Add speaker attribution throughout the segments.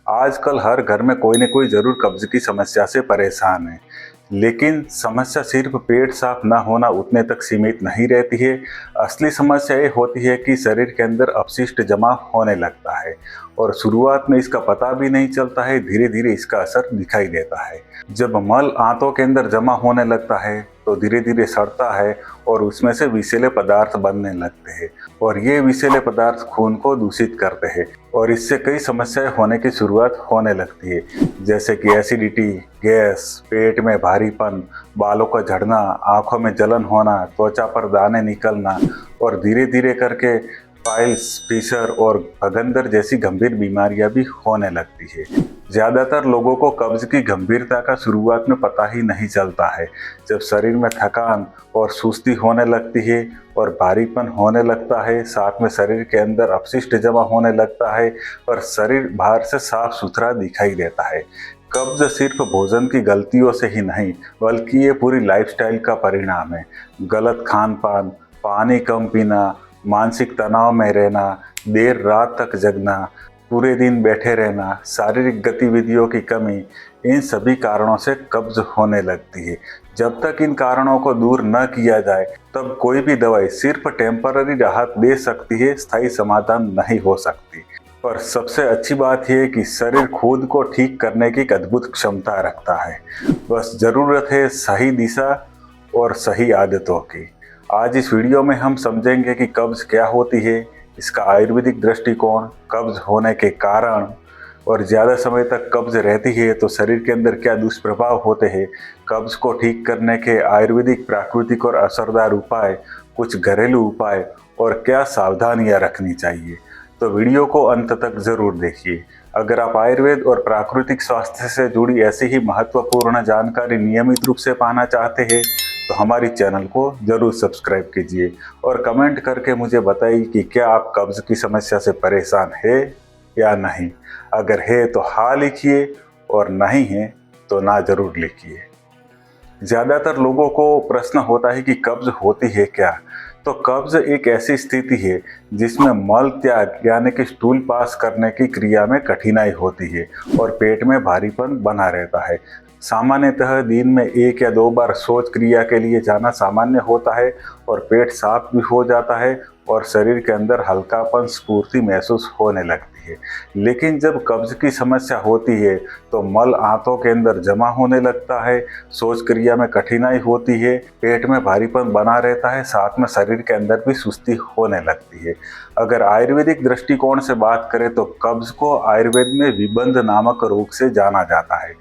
Speaker 1: आजकल हर घर में कोई न कोई जरूर कब्ज की समस्या से परेशान है। लेकिन समस्या सिर्फ पेट साफ ना होना उतने तक सीमित नहीं रहती है। असली समस्या ये होती है कि शरीर के अंदर अपशिष्ट जमा होने लगता है और शुरुआत में इसका पता भी नहीं चलता है, धीरे धीरे इसका असर दिखाई देता है। जब मल आंतों के अंदर जमा होने लगता है तो धीरे धीरे सड़ता है और उसमें से विषैले पदार्थ बनने लगते हैं और ये विषैले पदार्थ खून को दूषित करते हैं और इससे कई समस्याएं होने की शुरुआत होने लगती है, जैसे कि एसिडिटी, गैस, पेट में भारीपन, बालों का झड़ना, आंखों में जलन होना, त्वचा पर दाने निकलना और धीरे धीरे करके पाइल्स, फिशर और भगंदर जैसी गंभीर बीमारियां भी होने लगती है। ज़्यादातर लोगों को कब्ज की गंभीरता का शुरुआत में पता ही नहीं चलता है। जब शरीर में थकान और सुस्ती होने लगती है और भारीपन होने लगता है, साथ में शरीर के अंदर अपशिष्ट जमा होने लगता है और शरीर बाहर से साफ सुथरा दिखाई देता है। कब्ज सिर्फ भोजन की गलतियों से ही नहीं बल्कि ये पूरी लाइफस्टाइल का परिणाम है। गलत खान पान, पानी कम पीना, मानसिक तनाव में रहना, देर रात तक जगना, पूरे दिन बैठे रहना, शारीरिक गतिविधियों की कमी, इन सभी कारणों से कब्ज होने लगती है। जब तक इन कारणों को दूर न किया जाए तब कोई भी दवाई सिर्फ टेम्पररी राहत दे सकती है, स्थायी समाधान नहीं हो सकती। पर सबसे अच्छी बात यह है कि शरीर खुद को ठीक करने की एक अद्भुत क्षमता रखता है। बस ज़रूरत है सही दिशा और सही आदतों की। आज इस वीडियो में हम समझेंगे कि कब्ज क्या होती है, इसका आयुर्वेदिक दृष्टिकोण, कब्ज होने के कारण और ज़्यादा समय तक कब्ज रहती है तो शरीर के अंदर क्या दुष्प्रभाव होते हैं, कब्ज को ठीक करने के आयुर्वेदिक, प्राकृतिक और असरदार उपाय, कुछ घरेलू उपाय और क्या सावधानियां रखनी चाहिए। तो वीडियो को अंत तक ज़रूर देखिए। अगर आप आयुर्वेद और प्राकृतिक स्वास्थ्य से जुड़ी ऐसी ही महत्वपूर्ण जानकारी नियमित रूप से पाना चाहते हैं तो हमारी चैनल को जरूर सब्सक्राइब कीजिए और कमेंट करके मुझे बताइए कि क्या आप कब्ज की समस्या से परेशान है या नहीं। अगर है तो हाँ लिखिए और नहीं है तो ना जरूर लिखिए। ज़्यादातर लोगों को प्रश्न होता है कि कब्ज होती है क्या। तो कब्ज एक ऐसी स्थिति है जिसमें मल त्याग यानी कि स्टूल पास करने की क्रिया में कठिनाई होती है और पेट में भारीपन बना रहता है। सामान्यतः दिन में 1 या 2 बार शौच क्रिया के लिए जाना सामान्य होता है और पेट साफ भी हो जाता है और शरीर के अंदर हल्कापन, स्फूर्ति महसूस होने लगती है। लेकिन जब कब्ज की समस्या होती है तो मल आंतों के अंदर जमा होने लगता है, शौच क्रिया में कठिनाई होती है, पेट में भारीपन बना रहता है, साथ में शरीर के अंदर भी सुस्ती होने लगती है। अगर आयुर्वेदिक दृष्टिकोण से बात करें तो कब्ज को आयुर्वेद में विबंध नामक रोग से जाना जाता है।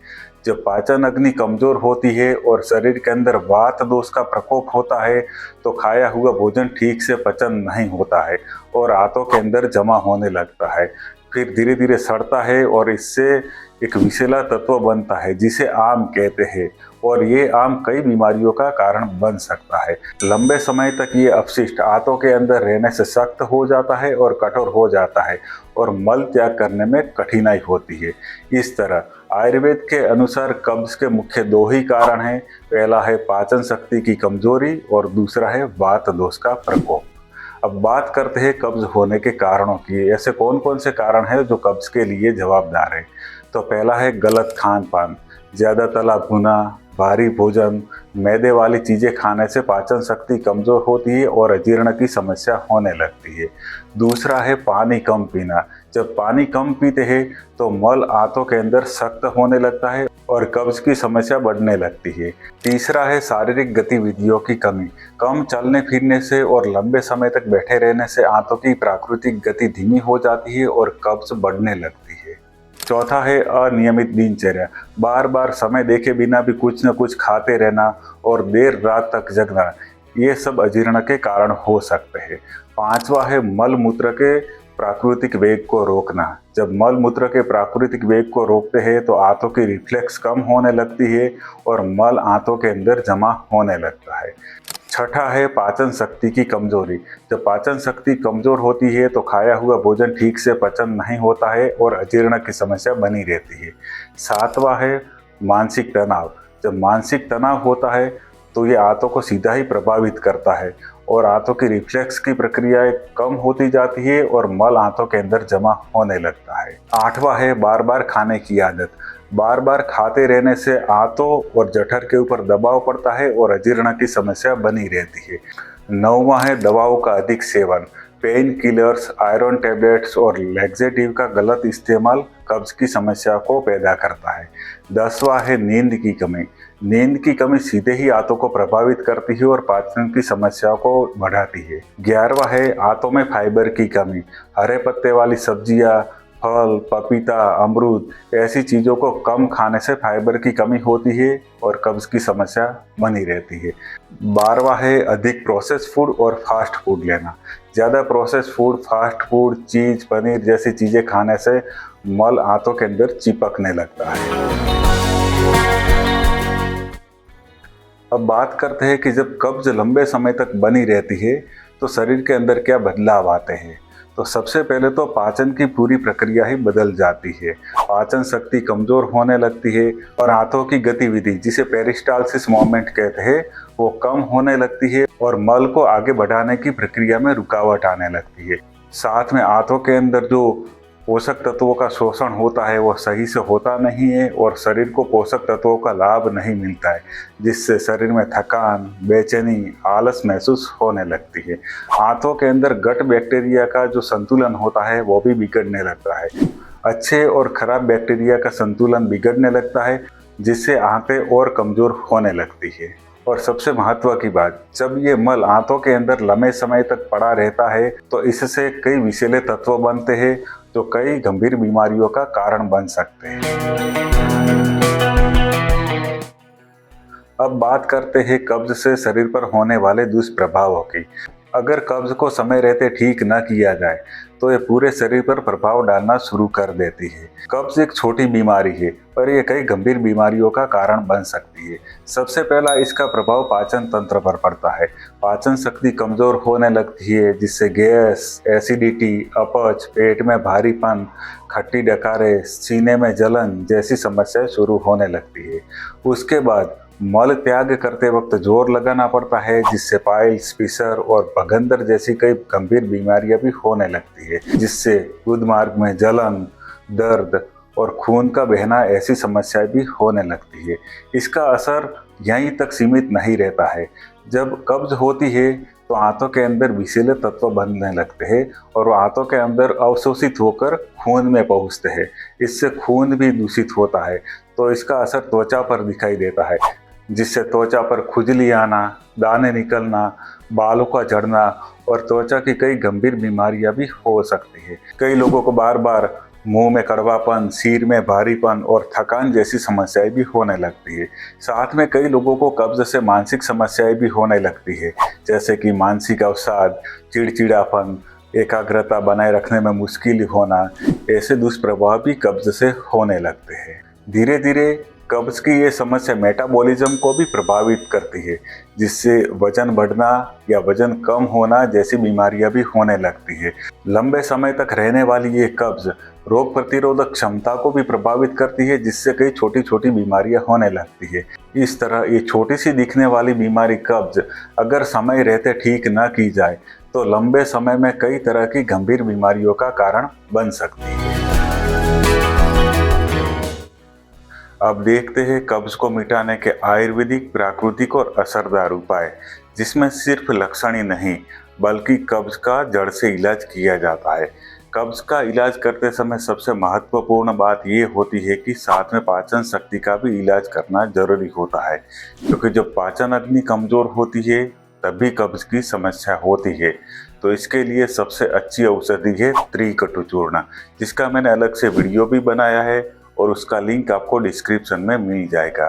Speaker 1: जब पाचन अग्नि कमजोर होती है और शरीर के अंदर वात दोष का प्रकोप होता है तो खाया हुआ भोजन ठीक से पचन नहीं होता है और आंतों के अंदर जमा होने लगता है, फिर धीरे धीरे सड़ता है और इससे एक विषैला तत्व बनता है जिसे आम कहते हैं और ये आम कई बीमारियों का कारण बन सकता है। लंबे समय तक ये अपशिष्ट आंतों के अंदर रहने से सख्त हो जाता है और कठोर हो जाता है और मल त्याग करने में कठिनाई होती है। इस तरह आयुर्वेद के अनुसार कब्ज के मुख्य 2 ही कारण हैं। पहला है पाचन शक्ति की कमजोरी और दूसरा है वात दोष का प्रकोप। अब बात करते हैं कब्ज होने के कारणों की। ऐसे कौन कौन से कारण हैं जो कब्ज के लिए जवाबदार हैं। तो पहला है गलत खान पान। ज़्यादा तला भुना, भारी भोजन, मैदे वाली चीज़ें खाने से पाचन शक्ति कमज़ोर होती है और अजीर्ण की समस्या होने लगती है। दूसरा है पानी कम पीना। जब पानी कम पीते हैं तो मल आंतों के अंदर सख्त होने लगता है और कब्ज की समस्या बढ़ने लगती है। तीसरा है शारीरिक गतिविधियों की कमी। कम चलने फिरने से और लंबे समय तक बैठे रहने से आंतों की प्राकृतिक गति धीमी हो जाती है और कब्ज बढ़ने लगती है। चौथा है अनियमित दिनचर्या। बार बार समय देखे बिना भी कुछ न कुछ खाते रहना और देर रात तक जगना, ये सब अजीर्ण के कारण हो सकते हैं। पांचवा है मल मूत्र के प्राकृतिक वेग को रोकना। जब मल मूत्र के प्राकृतिक वेग को रोकते हैं तो आंतों की रिफ्लेक्स कम होने लगती है और मल आंतों के अंदर जमा होने लगता है। छठा है पाचन शक्ति की कमजोरी। जब पाचन शक्ति कमजोर होती है तो खाया हुआ भोजन ठीक से पचन नहीं होता है और अजीर्ण की समस्या बनी रहती है। सातवां है मानसिक तनाव। जब मानसिक तनाव होता है तो ये आंतों को सीधा ही प्रभावित करता है और आंतों की रिफ्लेक्स की प्रक्रिया कम होती जाती है और मल आंतों के अंदर जमा होने लगता है। 8वां है बार बार खाने की आदत। बार बार खाते रहने से आंतों और जठर के ऊपर दबाव पड़ता है और अजीर्ण की समस्या बनी रहती है। 9वां है दवाओं का अधिक seven. Pain killers, iron tablets और लैक्सेटिव का गलत इस्तेमाल कब्ज की समस्या को पैदा करता है। 10वां है नींद की कमी। नींद की कमी सीधे ही आंतों को प्रभावित करती है और पाचन की समस्या को बढ़ाती है। 11वां है आंतों में फाइबर की कमी। हरे पत्ते वाली सब्जियां, फल, पपीता, अमरूद ऐसी चीज़ों को कम खाने से फाइबर की कमी होती है और कब्ज की समस्या बनी रहती है। 12वां है अधिक प्रोसेस फूड और फास्ट फूड लेना। ज़्यादा प्रोसेस फूड, फास्ट फूड, चीज़, पनीर जैसी चीज़ें खाने से मल आंतों के अंदर चिपकने लगता है। अब बात करते हैं कि जब कब्ज लंबे समय तक बनी रहती है तो शरीर के अंदर क्या बदलाव आते हैं। तो सबसे पहले तो पाचन की पूरी प्रक्रिया ही बदल जाती है। पाचन शक्ति कमजोर होने लगती है और आंतों की गतिविधि, जिसे पेरिस्टालसिस मूवमेंट कहते हैं, वो कम होने लगती है और मल को आगे बढ़ाने की प्रक्रिया में रुकावट आने लगती है। साथ में आंतों के अंदर जो पोषक तत्वों का शोषण होता है वो सही से होता नहीं है और शरीर को पोषक तत्वों का लाभ नहीं मिलता है, जिससे शरीर में थकान, बेचैनी, आलस महसूस होने लगती है। आंतों के अंदर गट बैक्टीरिया का जो संतुलन होता है वो भी बिगड़ने लगता है। अच्छे और खराब बैक्टीरिया का संतुलन बिगड़ने लगता है, जिससे आंतें और कमजोर होने लगती है। और सबसे महत्व की बात, जब ये मल आंतों के अंदर लंबे समय तक पड़ा रहता है तो इससे कई विषैले तत्व बनते हैं जो कई गंभीर बीमारियों का कारण बन सकते हैं। अब बात करते हैं कब्ज से शरीर पर होने वाले दुष्प्रभावों की। अगर कब्ज को समय रहते ठीक न किया जाए तो ये पूरे शरीर पर प्रभाव डालना शुरू कर देती है। कब्ज एक छोटी बीमारी है पर यह कई गंभीर बीमारियों का कारण बन सकती है। सबसे पहला इसका प्रभाव पाचन तंत्र पर पड़ता है। पाचन शक्ति कमजोर होने लगती है, जिससे गैस, एसिडिटी, अपच, पेट में भारीपन, खट्टी डकारें, सीने में जलन जैसी समस्याएं शुरू होने लगती है। उसके बाद मल त्याग करते वक्त जोर लगाना पड़ता है, जिससे पाइल्स, फिशर और भगंदर जैसी कई गंभीर बीमारियां भी होने लगती है, जिससे गुदमार्ग में जलन, दर्द और खून का बहना ऐसी समस्याएं भी होने लगती है। इसका असर यहीं तक सीमित नहीं रहता है। जब कब्ज होती है तो आंतों के अंदर विषैले तत्व बनने लगते हैं और वो आंतों के अंदर अवशोषित होकर खून में पहुंचते हैं। इससे खून भी दूषित होता है तो इसका असर त्वचा पर दिखाई देता है, जिससे त्वचा पर खुजली आना, दाने निकलना, बालों का झड़ना और त्वचा की कई गंभीर बीमारियां भी हो सकती है। कई लोगों को बार बार मुंह में कड़वापन, सिर में भारीपन और थकान जैसी समस्याएं भी होने लगती है। साथ में कई लोगों को कब्ज से मानसिक समस्याएं भी होने लगती है, जैसे कि मानसिक अवसाद, चिड़चिड़ापन, एकाग्रता बनाए रखने में मुश्किल होना। ऐसे दुष्प्रभाव भी कब्ज से होने लगते हैं। धीरे धीरे कब्ज की ये समस्या मेटाबॉलिज्म को भी प्रभावित करती है, जिससे वजन बढ़ना या वजन कम होना जैसी बीमारियां भी होने लगती है। लंबे समय तक रहने वाली ये कब्ज रोग प्रतिरोधक क्षमता को भी प्रभावित करती है, जिससे कई छोटी छोटी बीमारियां होने लगती है। इस तरह ये छोटी सी दिखने वाली बीमारी कब्ज अगर समय रहते ठीक न की जाए तो लंबे समय में कई तरह की गंभीर बीमारियों का कारण बन सकती है। अब देखते हैं कब्ज को मिटाने के आयुर्वेदिक, प्राकृतिक और असरदार उपाय, जिसमें सिर्फ लक्षण ही नहीं बल्कि कब्ज का जड़ से इलाज किया जाता है। कब्ज का इलाज करते समय सबसे महत्वपूर्ण बात ये होती है कि साथ में पाचन शक्ति का भी इलाज करना जरूरी होता है, क्योंकि जब पाचन अग्नि कमजोर होती है तभी कब्ज की समस्या होती है। तो इसके लिए सबसे अच्छी औषधि है त्रिकटु चूर्ण, जिसका मैंने अलग से वीडियो भी बनाया है और उसका लिंक आपको डिस्क्रिप्शन में मिल जाएगा।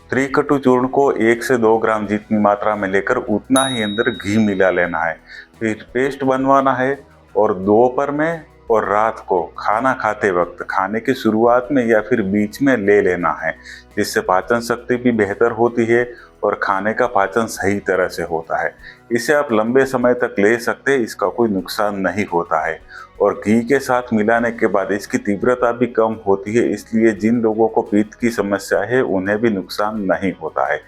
Speaker 1: त्रिकटु चूर्ण को 1 से 2 ग्राम जितनी मात्रा में लेकर उतना ही अंदर घी मिला लेना है। फिर पेस्ट बनवाना है और दोपहर में और रात को खाना खाते वक्त, खाने की शुरुआत में या फिर बीच में ले लेना है, जिससे पाचन शक्ति भी बेहतर होती है और खाने का पाचन सही तरह से होता है। इसे आप लंबे समय तक ले सकते हैं, इसका कोई नुकसान नहीं होता है। और घी के साथ मिलाने के बाद इसकी तीव्रता भी कम होती है, इसलिए जिन लोगों को पित्त की समस्या है उन्हें भी नुकसान नहीं होता है।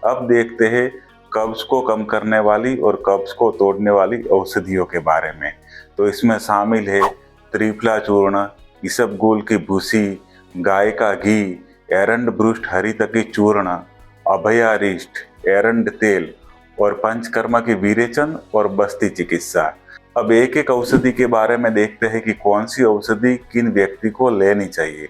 Speaker 1: अब देखते हैं कब्ज को कम करने वाली और कब्ज को तोड़ने वाली औषधियों के बारे में। तो इसमें शामिल है त्रिफला चूर्ण, इसबगोल की भूसी, गाय का घी, एरंडब्रुस्ट हरितकी चूर्ण, अभयारिष्ट, एरंड तेल और पंचकर्मा की विरेचन और बस्ती चिकित्सा। अब एक एक औषधि के बारे में देखते हैं कि कौन सी औषधि किन व्यक्ति को लेनी चाहिए।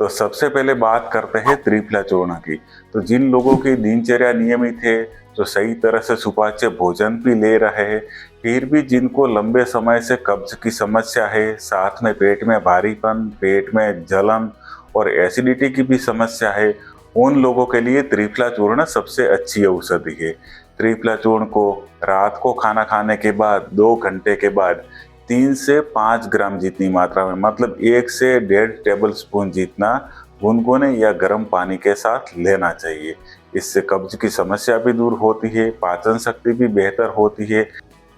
Speaker 1: तो सबसे पहले बात करते हैं त्रिफला चूर्ण की। तो जिन लोगों की दिनचर्या नियमित है, जो सही तरह से सुपाच्य भोजन भी ले रहे हैं, फिर भी जिनको लंबे समय से कब्ज की समस्या है, साथ में पेट में भारीपन, पेट में जलन और एसिडिटी की भी समस्या है, उन लोगों के लिए त्रिफला चूर्ण सबसे अच्छी औषधि है। त्रिफला चूर्ण को रात को खाना खाने के बाद 2 घंटे के बाद 3 से 5 ग्राम जितनी मात्रा में, मतलब 1 से 1.5 टेबल स्पून जितना गुनगुने या गर्म पानी के साथ लेना चाहिए। इससे कब्ज की समस्या भी दूर होती है, पाचन शक्ति भी बेहतर होती है,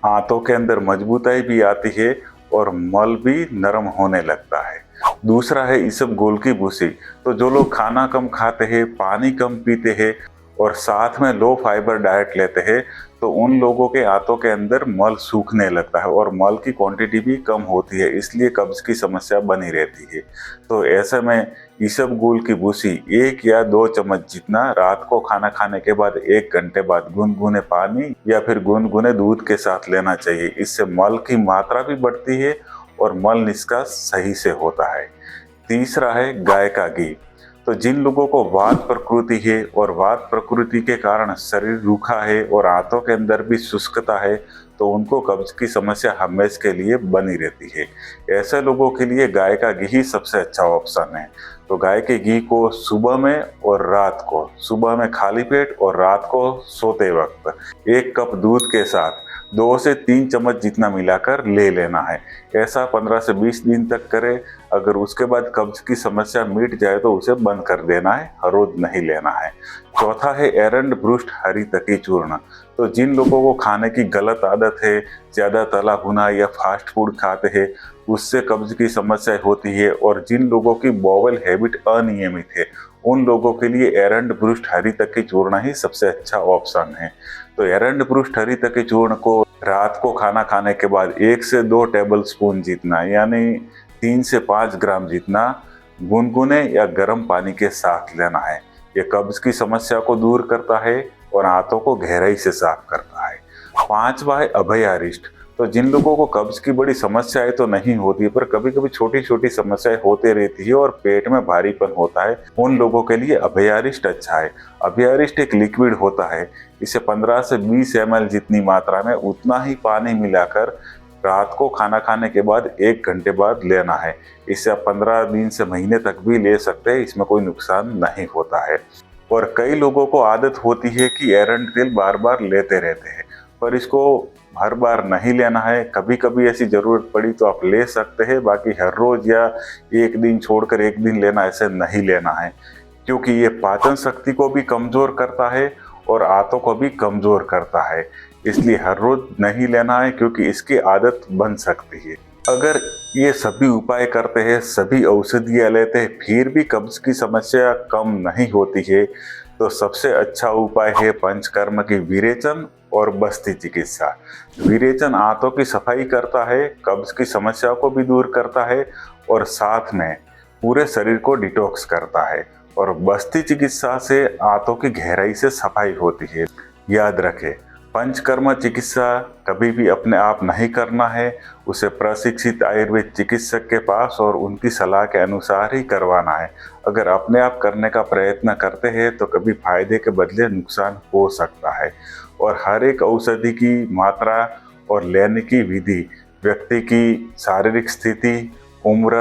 Speaker 1: आंतों के अंदर मजबूताई भी आती है और मल भी नरम होने लगता है। दूसरा है इसबगोल की भूसी। तो जो लोग खाना कम खाते हैं, पानी कम पीते हैं और साथ में लो फाइबर डाइट लेते हैं, तो उन लोगों के आंतों के अंदर मल सूखने लगता है और मल की क्वांटिटी भी कम होती है, इसलिए कब्ज की समस्या बनी रहती है। तो ऐसे में इसबगोल की भूसी 1 या 2 चम्मच जितना रात को खाना खाने के बाद 1 घंटे बाद गुनगुने पानी या फिर गुनगुने दूध के साथ लेना चाहिए। इससे मल की मात्रा भी बढ़ती है और मल निष्कास सही से होता है। तीसरा है गाय का घी। तो जिन लोगों को वात प्रकृति है और वात प्रकृति के कारण शरीर रूखा है और आंतों के अंदर भी शुष्कता है, तो उनको कब्ज की समस्या हमेशा के लिए बनी रहती है। ऐसे लोगों के लिए गाय का घी ही सबसे अच्छा ऑप्शन है। तो गाय के घी को सुबह में और रात को, सुबह में खाली पेट और रात को सोते वक्त 1 कप दूध के साथ 2 से 3 चम्मच जितना मिलाकर ले लेना है। ऐसा 15 से 20 दिन तक करें। अगर उसके बाद कब्ज की समस्या मिट जाए तो उसे बंद कर देना है, हर रोज नहीं लेना है। चौथा है एरंडब्रुस्ट हरितकी चूर्ण। तो जिन लोगों को खाने की गलत आदत है, ज़्यादा तला भुना या फास्ट फूड खाते हैं, उससे कब्ज की समस्या होती है, और जिन लोगों की बॉवल हैबिट अनियमित है, उन लोगों के लिए एरंडब्रुस्ट हरितकी चूर्ण ही सबसे अच्छा ऑप्शन है। तो एरंडब्रुस्ट हरितकी चूर्ण को रात को खाना खाने के बाद 1 से 2 टेबल स्पून जितना, यानी 3 से 5 ग्राम जितना गुनगुने या गर्म पानी के साथ लेना है। ये कब्ज की समस्या को दूर करता है और आंतों को गहराई से साफ करता है। 5वां है अभयारिष्ट। तो जिन लोगों को कब्ज की बड़ी समस्याएं तो नहीं होती, पर कभी कभी छोटी छोटी समस्याएं होते रहती है और पेट में भारीपन होता है, उन लोगों के लिए अभयारिष्ट अच्छा है। अभयारिष्ट एक लिक्विड होता है। इसे 15 से 20 ml जितनी मात्रा में उतना ही पानी मिलाकर रात को खाना खाने के बाद 1 घंटे बाद लेना है। इसे आप 15 दिन से महीने तक भी ले सकते हैं, इसमें कोई नुकसान नहीं होता है। और कई लोगों को आदत होती है कि एरंड तेल बार बार लेते रहते हैं, पर इसको हर बार नहीं लेना है। कभी कभी ऐसी ज़रूरत पड़ी तो आप ले सकते हैं, बाकी हर रोज़ या 1 दिन छोड़कर 1 दिन लेना, ऐसे नहीं लेना है, क्योंकि ये पाचन शक्ति को भी कमज़ोर करता है और आंतों को भी कमज़ोर करता है। इसलिए हर रोज़ नहीं लेना है, क्योंकि इसकी आदत बन सकती है। अगर ये सभी उपाय करते हैं, सभी औषधियाँ लेते हैं, फिर भी कब्ज की समस्या कम नहीं होती है, तो सबसे अच्छा उपाय है पंचकर्म की विरेचन और बस्ती चिकित्सा। विरेचन आंतों की सफाई करता है, कब्ज की समस्या को भी दूर करता है और साथ में पूरे शरीर को डिटॉक्स करता है। और बस्ती चिकित्सा से आंतों की गहराई से सफाई होती है। याद रखें, पंचकर्म चिकित्सा कभी भी अपने आप नहीं करना है, उसे प्रशिक्षित आयुर्वेद चिकित्सक के पास और उनकी सलाह के अनुसार ही करवाना है। अगर अपने आप करने का प्रयत्न करते हैं तो कभी फायदे के बदले नुकसान हो सकता है। और हर एक औषधि की मात्रा और लेने की विधि व्यक्ति की शारीरिक स्थिति, उम्र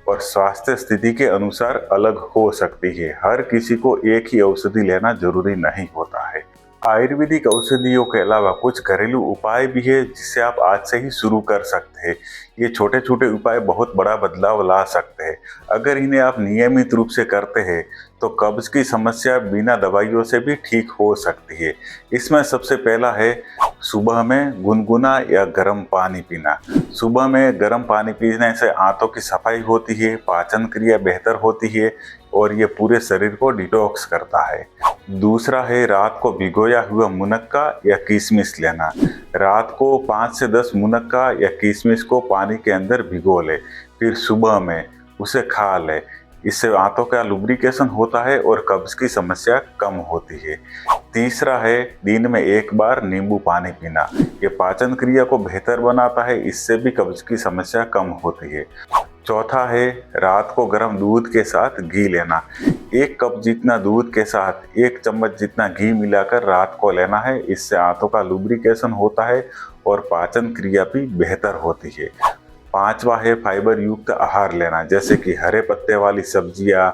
Speaker 1: और स्वास्थ्य स्थिति के अनुसार अलग हो सकती है। हर किसी को एक ही औषधि लेना जरूरी नहीं होता है। आयुर्वेदिक औषधियों के अलावा कुछ घरेलू उपाय भी है जिससे आप आज से ही शुरू कर सकते हैं। ये छोटे छोटे उपाय बहुत बड़ा बदलाव ला सकते हैं। अगर इन्हें आप नियमित रूप से करते हैं तो कब्ज की समस्या बिना दवाइयों से भी ठीक हो सकती है। इसमें सबसे पहला है सुबह में गुनगुना या गर्म पानी पीना। सुबह में गर्म पानी पीने से आंतों की सफाई होती है, पाचन क्रिया बेहतर होती है और ये पूरे शरीर को डिटॉक्स करता है। दूसरा है रात को भिगोया हुआ मुनक्का या किशमिश लेना। रात को 5 से 10 मुनक्का या किशमिश को पानी के अंदर भिगो ले, फिर सुबह में उसे खा ले। इससे आंतों का लुब्रिकेशन होता है और कब्ज की समस्या कम होती है। तीसरा है दिन में एक बार नींबू पानी पीना। ये पाचन क्रिया को बेहतर बनाता है, इससे भी कब्ज की समस्या कम होती है। चौथा है रात को गर्म दूध के साथ घी लेना। 1 कप जितना दूध के साथ 1 चम्मच जितना घी मिलाकर रात को लेना है। इससे आंतों का लुब्रिकेशन होता है और पाचन क्रिया भी बेहतर होती है। पांचवा है फाइबर युक्त आहार लेना, जैसे कि हरे पत्ते वाली सब्जियां,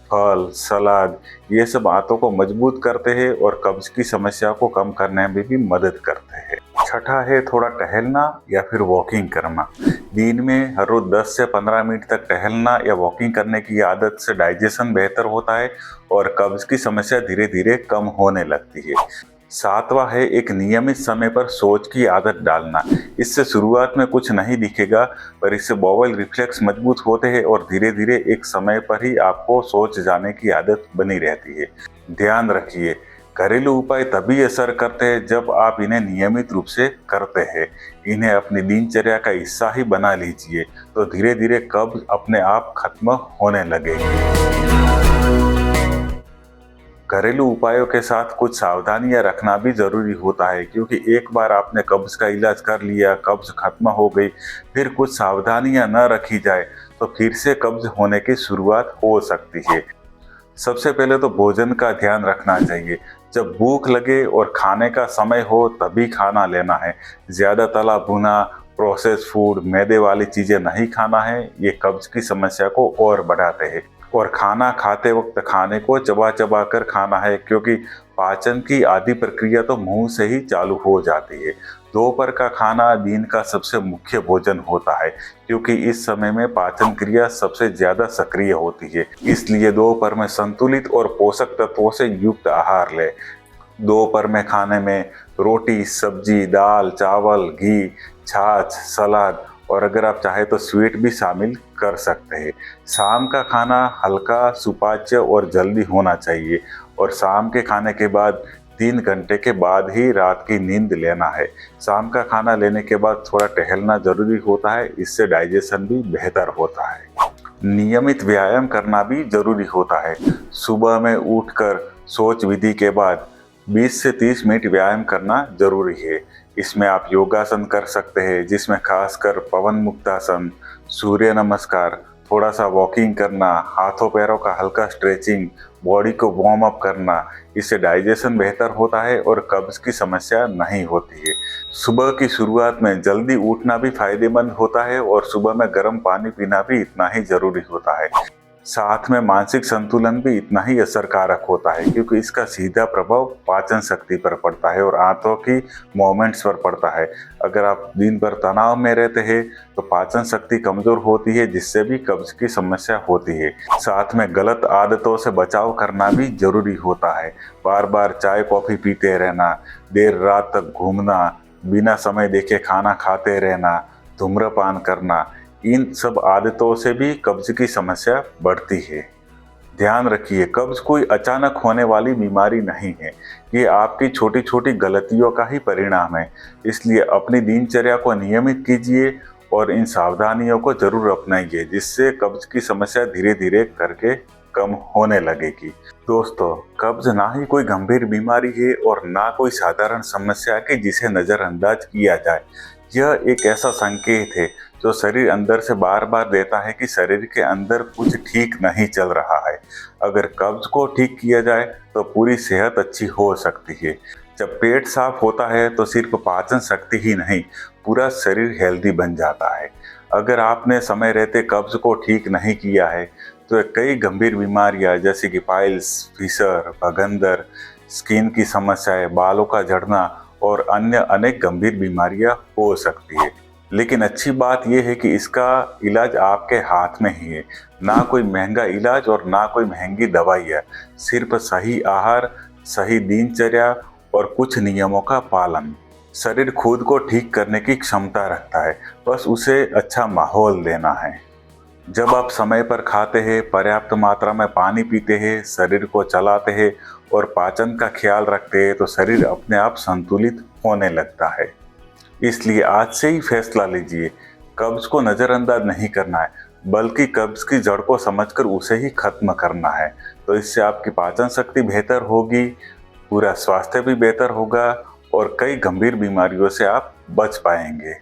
Speaker 1: फल, सलाद। ये सब आंतों को मजबूत करते हैं और कब्ज की समस्या को कम करने में भी मदद करते हैं। छठा है थोड़ा टहलना या फिर वॉकिंग करना। दिन में हर रोज 10 से 15 मिनट तक टहलना या वॉकिंग करने की आदत से डाइजेशन बेहतर होता है और कब्ज की समस्या धीरे धीरे कम होने लगती है। सातवां है एक नियमित समय पर शौच की आदत डालना। इससे शुरुआत में कुछ नहीं दिखेगा, पर इससे बॉवल रिफ्लेक्स मजबूत होते हैं और धीरे धीरे एक समय पर ही आपको शौच जाने की आदत बनी रहती है। ध्यान रखिए, घरेलू उपाय तभी असर करते हैं जब आप इन्हें नियमित रूप से करते हैं। इन्हें अपनी दिनचर्या का हिस्सा ही बना लीजिए, तो धीरे धीरे कब्ज अपने आप खत्म होने लगेगी। घरेलू उपायों के साथ कुछ सावधानियां रखना भी जरूरी होता है, क्योंकि एक बार आपने कब्ज का इलाज कर लिया, कब्ज खत्म हो गई, फिर कुछ सावधानियां न रखी जाए तो फिर से कब्ज होने की शुरुआत हो सकती है। सबसे पहले तो भोजन का ध्यान रखना चाहिए। जब भूख लगे और खाने का समय हो तभी खाना लेना है। ज़्यादा तला भुना, प्रोसेस फूड, मैदे वाली चीज़ें नहीं खाना है। ये कब्ज की समस्या को और बढ़ाते हैं। और खाना खाते वक्त खाने को चबा चबा कर खाना है, क्योंकि पाचन की आधी प्रक्रिया तो मुंह से ही चालू हो जाती है। दोपहर का खाना दिन का सबसे मुख्य भोजन होता है, क्योंकि इस समय में पाचन क्रिया सबसे ज्यादा सक्रिय होती है। इसलिए दोपहर में संतुलित और पोषक तत्वों से युक्त आहार लें। दोपहर में खाने में रोटी, सब्जी, दाल, चावल, घी, छाछ, सलाद और अगर आप चाहे तो स्वीट भी शामिल कर सकते हैं। शाम का खाना हल्का, सुपाच्य और जल्दी होना चाहिए और शाम के खाने के बाद 3 घंटे के बाद ही रात की नींद लेना है। शाम का खाना लेने के बाद थोड़ा टहलना जरूरी होता है, इससे डाइजेशन भी बेहतर होता है। नियमित व्यायाम करना भी जरूरी होता है। सुबह में उठकर शौच विधि के बाद 20 से 30 मिनट व्यायाम करना जरूरी है। इसमें आप योगासन कर सकते हैं, जिसमें खासकर पवन मुक्तासन, सूर्य नमस्कार, थोड़ा सा वॉकिंग करना, हाथों पैरों का हल्का स्ट्रेचिंग, बॉडी को वार्म अप करना। इससे डाइजेशन बेहतर होता है और कब्ज की समस्या नहीं होती है। सुबह की शुरुआत में जल्दी उठना भी फायदेमंद होता है और सुबह में गर्म पानी पीना भी इतना ही जरूरी होता है। साथ में मानसिक संतुलन भी इतना ही असरकारक होता है, क्योंकि इसका सीधा प्रभाव पाचन शक्ति पर पड़ता है और आंतों की मूवमेंट्स पर पड़ता है। अगर आप दिन भर तनाव में रहते हैं तो पाचन शक्ति कमजोर होती है, जिससे भी कब्ज की समस्या होती है। साथ में गलत आदतों से बचाव करना भी जरूरी होता है। बार बार चाय कॉफी पीते रहना, देर रात तक घूमना, बिना समय देखे खाना खाते रहना, धूम्रपान करना, इन सब आदतों से भी कब्ज की समस्या बढ़ती है। ध्यान रखिए, कब्ज कोई अचानक होने वाली बीमारी नहीं है। ये आपकी छोटी छोटी गलतियों का ही परिणाम है। इसलिए अपनी दिनचर्या को नियमित कीजिए और इन सावधानियों को जरूर अपनाइए, जिससे कब्ज की समस्या धीरे धीरे करके कम होने लगेगी। दोस्तों, कब्ज ना ही कोई गंभीर बीमारी है और ना कोई साधारण समस्या है कि जिसे नज़रअंदाज किया जाए। यह एक ऐसा संकेत है जो शरीर अंदर से बार बार देता है कि शरीर के अंदर कुछ ठीक नहीं चल रहा है। अगर कब्ज को ठीक किया जाए तो पूरी सेहत अच्छी हो सकती है। जब पेट साफ होता है तो सिर्फ पाचन शक्ति ही नहीं, पूरा शरीर हेल्दी बन जाता है। अगर आपने समय रहते कब्ज को ठीक नहीं किया है तो कई गंभीर बीमारियां जैसे कि पाइल्स, फिशर, भगंदर, स्किन की समस्याएं, बालों का झड़ना और अन्य अनेक गंभीर बीमारियां हो सकती है। लेकिन अच्छी बात यह है कि इसका इलाज आपके हाथ में ही है। ना कोई महंगा इलाज और ना कोई महंगी दवाई है। सिर्फ सही आहार, सही दिनचर्या और कुछ नियमों का पालन। शरीर खुद को ठीक करने की क्षमता रखता है, बस उसे अच्छा माहौल देना है। जब आप समय पर खाते हैं, पर्याप्त मात्रा में पानी पीते हैं, शरीर को चलाते हैं और पाचन का ख्याल रखते हैं तो शरीर अपने आप संतुलित होने लगता है। इसलिए आज से ही फैसला लीजिए, कब्ज को नज़रअंदाज नहीं करना है, बल्कि कब्ज की जड़ को समझकर उसे ही खत्म करना है। तो इससे आपकी पाचन शक्ति बेहतर होगी, पूरा स्वास्थ्य भी बेहतर होगा और कई गंभीर बीमारियों से आप बच पाएंगे।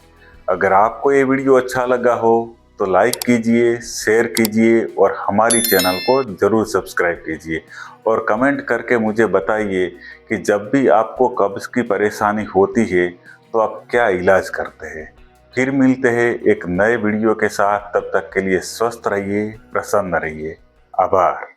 Speaker 1: अगर आपको ये वीडियो अच्छा लगा हो तो लाइक कीजिए, शेयर कीजिए और हमारी चैनल को ज़रूर सब्सक्राइब कीजिए और कमेंट करके मुझे बताइए कि जब भी आपको कब्ज़ की परेशानी होती है तो आप क्या इलाज करते हैं। फिर मिलते हैं एक नए वीडियो के साथ, तब तक के लिए स्वस्थ रहिए, प्रसन्न रहिए। आभार।